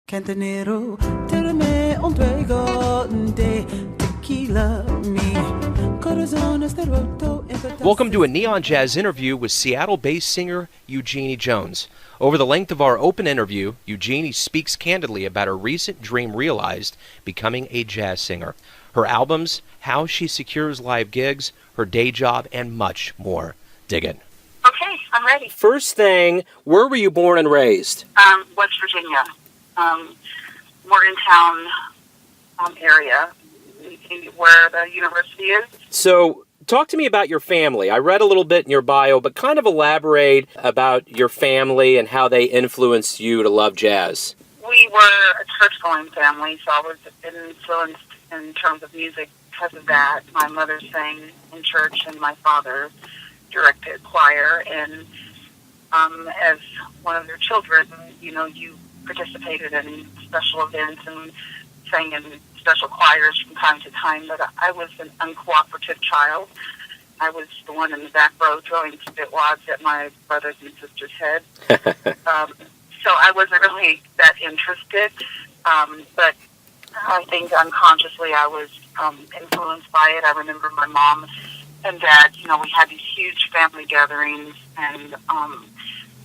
Cantanero, terme ontwego de tequila me. Welcome to a Neon Jazz interview with Seattle-based singer Eugenie Jones. Over the length of our open interview, Eugenie speaks candidly about her recent dream realized, becoming a jazz singer. Her albums, how she secures live gigs, her day job, and much more. Dig in. Okay, I'm ready. First thing, where were you born and raised? West Virginia, Morgantown area, where the university is. So, talk to me about your family. I read a little bit in your bio, but kind of elaborate about your family and how they influenced you to love jazz. We were a church-going family, so I was influenced in terms of music because of that. My mother sang in church, and my father directed choir. And as one of their children, you participated in special events and sang in special choirs from time to time, but I was an uncooperative child. I was the one in the back row throwing spitwads at my brothers and sisters' heads. So I wasn't really that interested, but I think unconsciously I was influenced by it. I remember my mom and dad, we had these huge family gatherings, and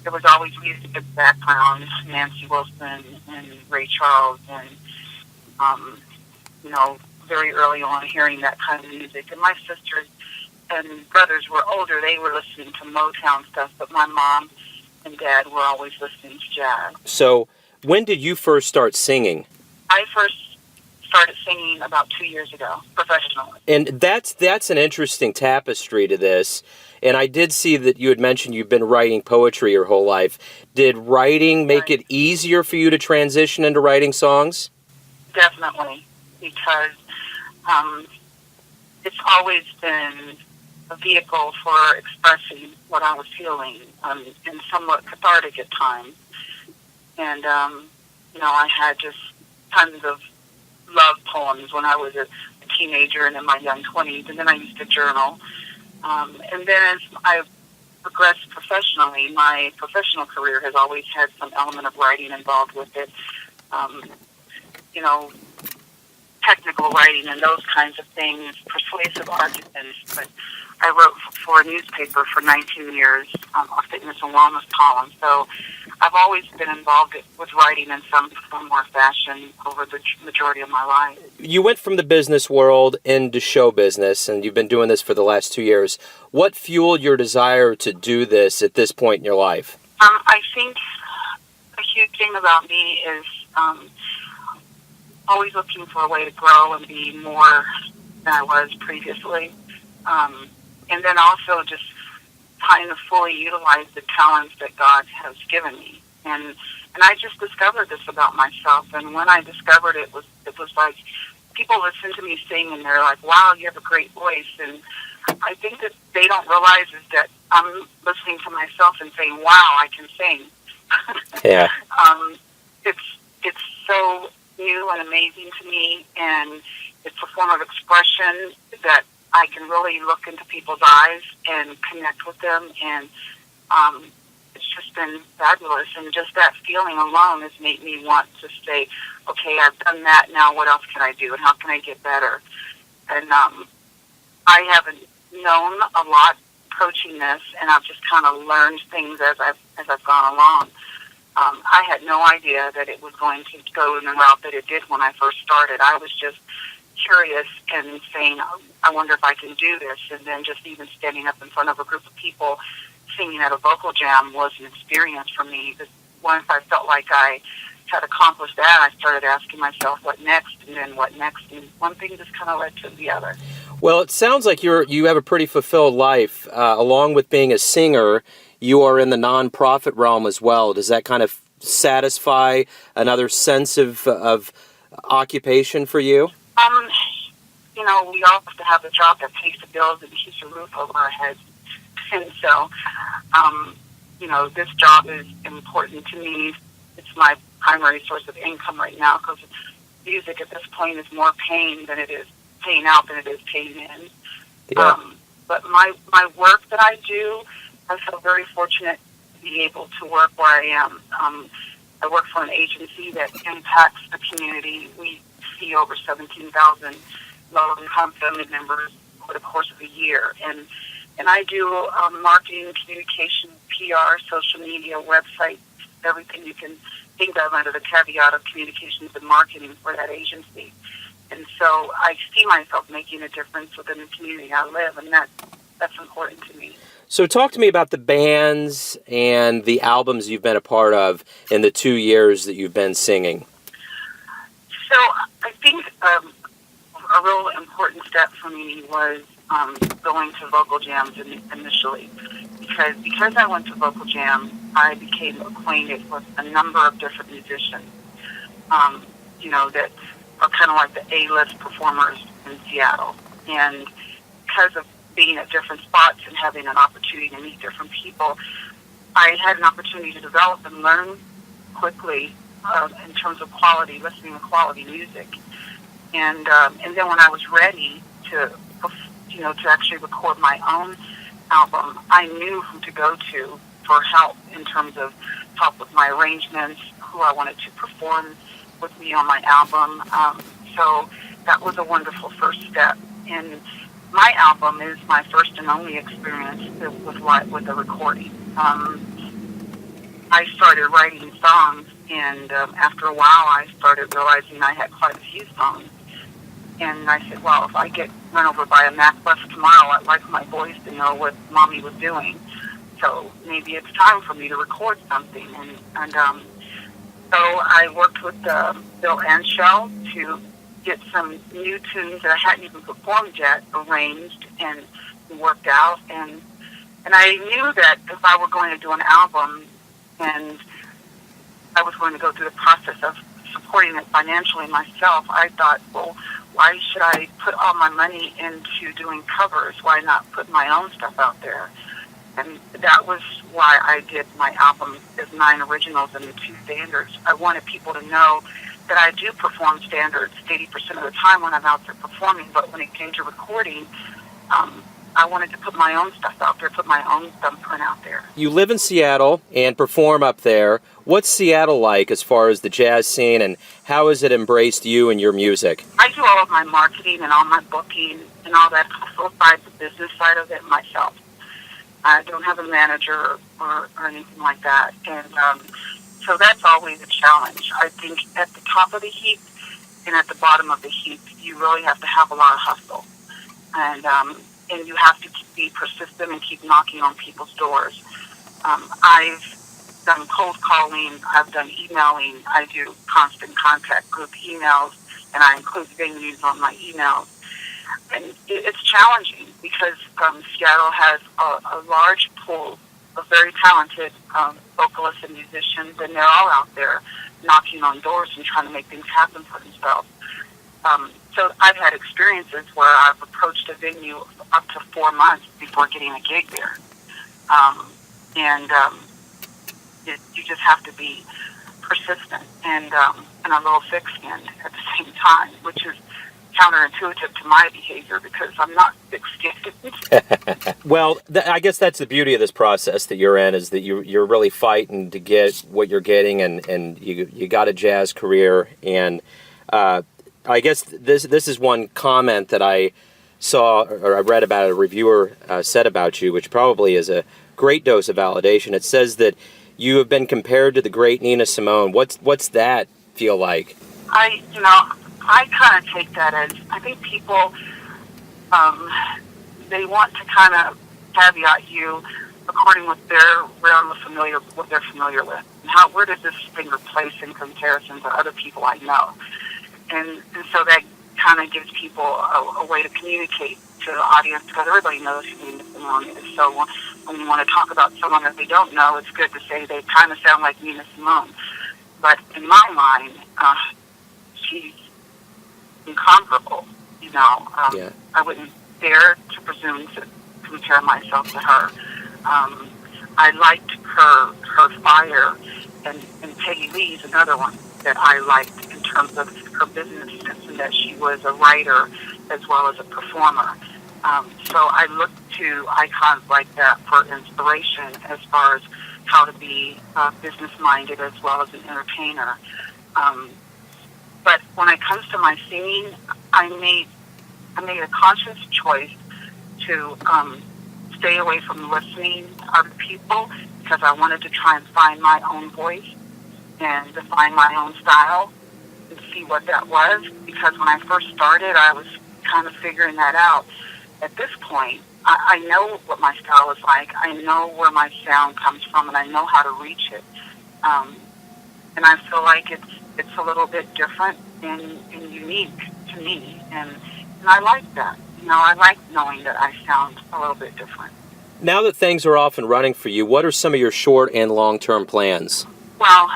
there was always music in the background, Nancy Wilson and Ray Charles, and very early on hearing that kind of music. And my sisters and brothers were older. They were listening to Motown stuff, but my mom and dad were always listening to jazz. So, when did you first start singing? I first started singing about 2 years ago, professionally. And that's an interesting tapestry to this. And I did see that you had mentioned you've been writing poetry your whole life. Did writing make it easier for you to transition into writing songs? Definitely, because it's always been a vehicle for expressing what I was feeling, and somewhat cathartic at times. And, I had just tons of love poems when I was a teenager and in my young 20s, and then I used to journal. And then as I progressed professionally, my professional career has always had some element of writing involved with it. Technical writing and those kinds of things, persuasive arguments. But I wrote for a newspaper for 19 years, a fitness and wellness column. So I've always been involved with writing in some form or fashion over the majority of my life. You went from the business world into show business, and you've been doing this for the last 2 years. What fueled your desire to do this at this point in your life? I think a huge thing about me is always looking for a way to grow and be more than I was previously. And then also just trying to fully utilize the talents that God has given me. And I just discovered this about myself. And when I discovered it was like people listen to me sing and they're like, wow, you have a great voice. And I think that they don't realize is that I'm listening to myself and saying, wow, I can sing. Yeah. It's so new and amazing to me, and it's a form of expression that I can really look into people's eyes and connect with them, and it's just been fabulous. And just that feeling alone has made me want to say, okay, I've done that, now what else can I do, and how can I get better? And I haven't known a lot approaching this, and I've just kind of learned things as I've gone along. I had no idea that it was going to go in the route that it did when I first started. I was just curious and saying, I wonder if I can do this. And then just even standing up in front of a group of people singing at a vocal jam was an experience for me. But once I felt like I had accomplished that, I started asking myself, what next? And then what next? And one thing just kind of led to the other. Well, it sounds like you have a pretty fulfilled life. Along with being a singer, you are in the nonprofit realm as well. Does that kind of satisfy another sense of occupation for you? We all have to have a job that pays the bills and keeps a roof over our heads. And so, this job is important to me. It's my primary source of income right now because music at this point is more paying out than it is paying in. Yeah. But my work that I do, I feel very fortunate to be able to work where I am. I work for an agency that impacts the community. We see over 17,000 low-income family members over the course of a year. And I do marketing, communication, PR, social media, website, everything you can think of under the caveat of communications and marketing for that agency. And so I see myself making a difference within the community I live, and that's important to me. So talk to me about the bands and the albums you've been a part of in the 2 years that you've been singing. So I think a real important step for me was going to vocal jams initially, because I went to vocal jams, I became acquainted with a number of different musicians, that are kind of like the A-list performers in Seattle. And because of being at different spots and having an opportunity to meet different people, I had an opportunity to develop and learn quickly in terms of quality, listening to quality music. And then when I was ready to actually record my own album, I knew who to go to for help in terms of help with my arrangements, who I wanted to perform with me on my album. So that was a wonderful first step. And my album is my first and only experience with a recording. I started writing songs, and after a while I started realizing I had quite a few songs. And I said, well, if I get run over by a Mac bus tomorrow, I'd like my boys to know what Mommy was doing. So maybe it's time for me to record something. And so I worked with Bill Anshell to get some new tunes that I hadn't even performed yet arranged and worked out. And I knew that if I were going to do an album and I was going to go through the process of supporting it financially myself, I thought, well, why should I put all my money into doing covers? Why not put my own stuff out there? And that was why I did my album as 9 originals and the 2 standards. I wanted people to know that I do perform standards 80% of the time when I'm out there performing, but when it came to recording, I wanted to put my own stuff out there, put my own thumbprint out there. You live in Seattle and perform up there. What's Seattle like as far as the jazz scene, and how has it embraced you and your music? I do all of my marketing and all my booking and all that hustle side, the business side of it myself. I don't have a manager or anything like that. And so that's always a challenge. I think at the top of the heap and at the bottom of the heap, you really have to have a lot of hustle. And you have to be persistent and keep knocking on people's doors. I've done cold calling, I've done emailing, I do constant contact group emails, and I include venues on my emails. And it's challenging because Seattle has a large pool of very talented vocalists and musicians, and they're all out there knocking on doors and trying to make things happen for themselves. So I've had experiences where I've approached a venue up to 4 months before getting a gig there. You just have to be persistent and a little thick-skinned at the same time, which is counterintuitive to my behavior because I'm not thick-skinned. Well, I guess that's the beauty of this process that you're in, is that you're really fighting to get what you're getting, and you got a jazz career. And I guess this is one comment that I saw or I read about, a reviewer said about you, which probably is a great dose of validation. It says that you have been compared to the great Nina Simone. What's that feel like? I kind of take that as, I think people, they want to kind of caveat you according with their realm of what they're familiar with. And where does this singer place in comparison to other people I know? And so that kind of gives people a way to communicate to the audience, because everybody knows who Nina Simone is. So when you want to talk about someone that they don't know, it's good to say they kind of sound like Nina Simone. But in my mind, she's incomparable. Yeah. I wouldn't dare to presume to compare myself to her. I liked her fire, and Peggy Lee's another one that I liked in terms of her business sense, and that she was a writer as well as a performer. So I look to icons like that for inspiration as far as how to be business-minded as well as an entertainer. But when it comes to my singing, I made a conscious choice to stay away from listening to other people because I wanted to try and find my own voice and define my own style and see what that was. Because when I first started, I was kind of figuring that out. At this point, I know what my style is like. I know where my sound comes from, and I know how to reach it. And I feel like it's a little bit different and unique to me, and I like that. I like knowing that I sound a little bit different. Now that things are off and running for you, what are some of your short and long-term plans? Well,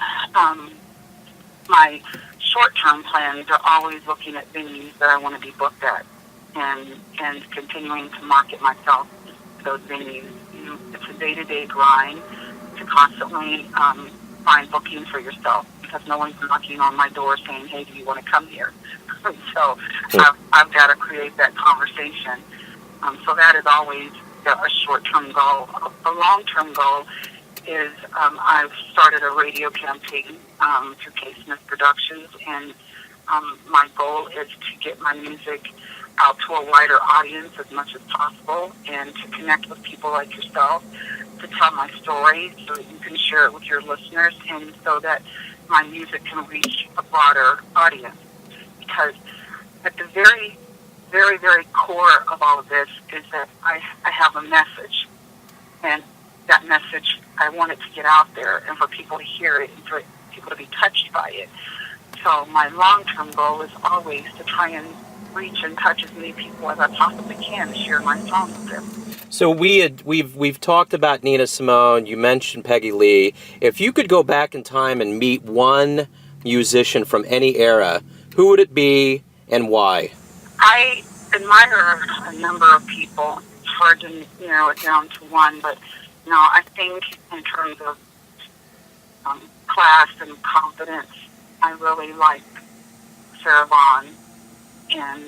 my short-term plans are always looking at venues that I want to be booked at and continuing to market myself to those venues. It's a day-to-day grind to constantly find bookings for yourself because no one's knocking on my door saying, hey, do you want to come here? So I've got to create that conversation. So that is always a short-term goal. A long-term goal is I've started a radio campaign through K. Smith Productions, and my goal is to get my music out to a wider audience as much as possible and to connect with people like yourself, to tell my story so that you can share it with your listeners and so that my music can reach a broader audience. Because at the very, very, very core of all of this is that I have a message. And that message, I want it to get out there and for people to hear it and for people to be touched by it. So my long-term goal is always to try and reach and touch as many people as I possibly can to share my song with them. So we've talked about Nina Simone. You mentioned Peggy Lee. If you could go back in time and meet one musician from any era, who would it be and why? I admire a number of people. It's hard to narrow it down to one, but I think in terms of class and confidence, I really like Sarah Vaughan, and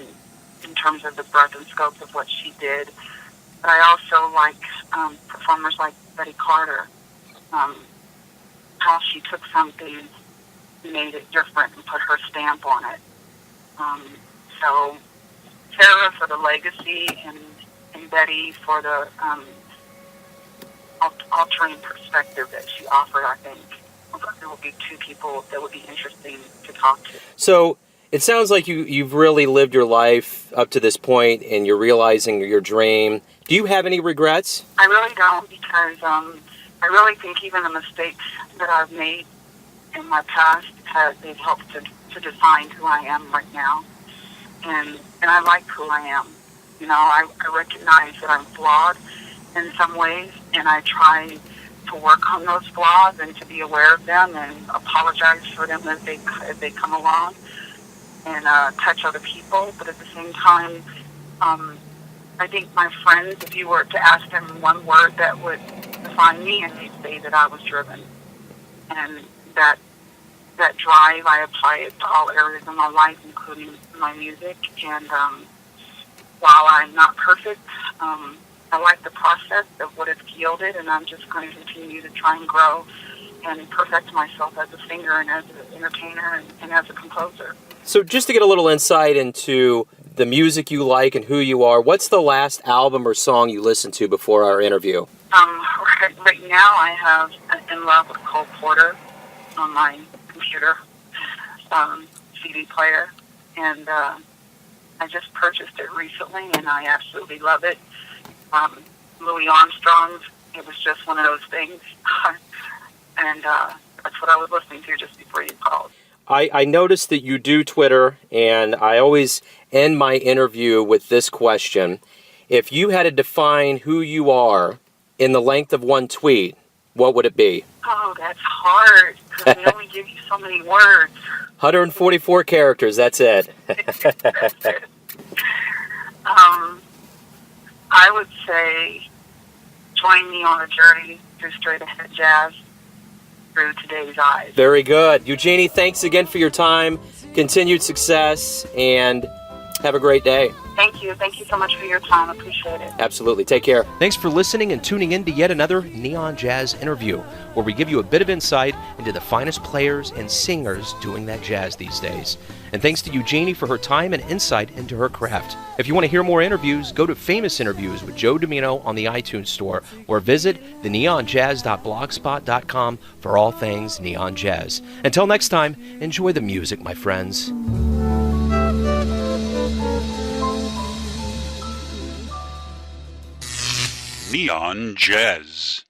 in terms of the breadth and scope of what she did. But I also like performers like Betty Carter, how she took something, made it different, and put her stamp on it. So Sarah for the legacy, and Betty for the altering perspective that she offered, I think. There would be two people that would be interesting to talk to. So it sounds like you've really lived your life up to this point and you're realizing your dream. Do you have any regrets? I really don't, because I really think even the mistakes that I've made in my past they've helped to define who I am right now. And I like who I am. I recognize that I'm flawed in some ways, and I try to work on those flaws and to be aware of them and apologize for them as they come along and touch other people. But at the same time, I think my friends, if you were to ask them one word that would define me, and they'd say that I was driven. And that drive, I apply it to all areas of my life, including my music. And while I'm not perfect, I like the process of what it's yielded, and I'm just going to continue to try and grow and perfect myself as a singer and as an entertainer and as a composer. So just to get a little insight into the music you like and who you are, what's the last album or song you listened to before our interview? Right now I have In Love with Cole Porter on my computer CD player, and I just purchased it recently, and I absolutely love it. Louis Armstrong's, it was just one of those things, and that's what I was listening to just before you called. I noticed that you do Twitter, and I always end my interview with this question. If you had to define who you are in the length of one tweet, what would it be? Oh, that's hard, because they only give you so many words. 144 characters, that's it. I would say join me on a journey through straight ahead jazz through today's eyes. Very good. Eugenie, thanks again for your time, continued success, and Have a great day. Thank you. Thank you so much for your time. Appreciate it. Absolutely. Take care. Thanks for listening and tuning in to yet another Neon Jazz interview, where we give you a bit of insight into the finest players and singers doing that jazz these days. And thanks to Eugenie for her time and insight into her craft. If you want to hear more interviews, go to Famous Interviews with Joe Domino on the iTunes Store, or visit theneonjazz.blogspot.com for all things neon jazz. Until next time, enjoy the music, my friends. Neon Jazz.